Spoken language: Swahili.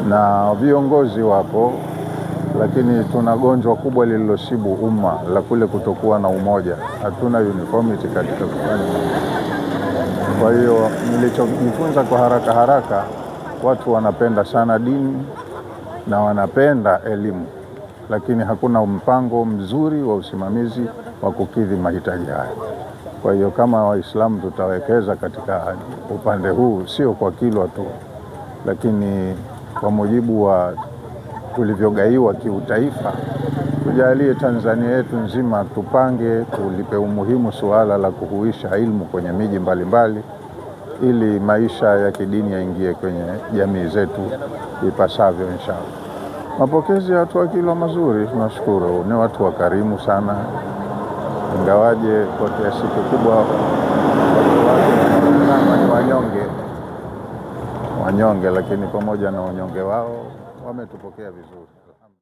na viongozi wapo, lakini tuna gonjwa kubwa lililosibu umma la kule kutokuwa na umoja. Hatuna uniformity katika kufanya. Kwa hiyo nilichojifunza kwa haraka, watu wanapenda sana dini na wanapenda elimu, lakini hakuna mpango mzuri wa usimamizi wa kukidhi mahitaji haya. Kwa hiyo kama Waislamu tutawekeza katika upande huu, sio kwa Kilwa tu, lakini kwa mujibu wa tulivyogaiwa kiutaifa, tujalie Tanzania yetu nzima, tupange, tulipe umuhimu suala la kuhuisha ilmu kwenye miji mbalimbali, ili maisha ya kidini yaingie kwenye jamii zetu ipasavyo inshallah. Mapokezi ya watu wa Kilwa mazuri, tunashukuru. Ni watu wakarimu sana, ingawaje kwa kiasi kikubwa watu wake ni wanyonge, lakini pamoja na unyonge wao wametupokea vizuri.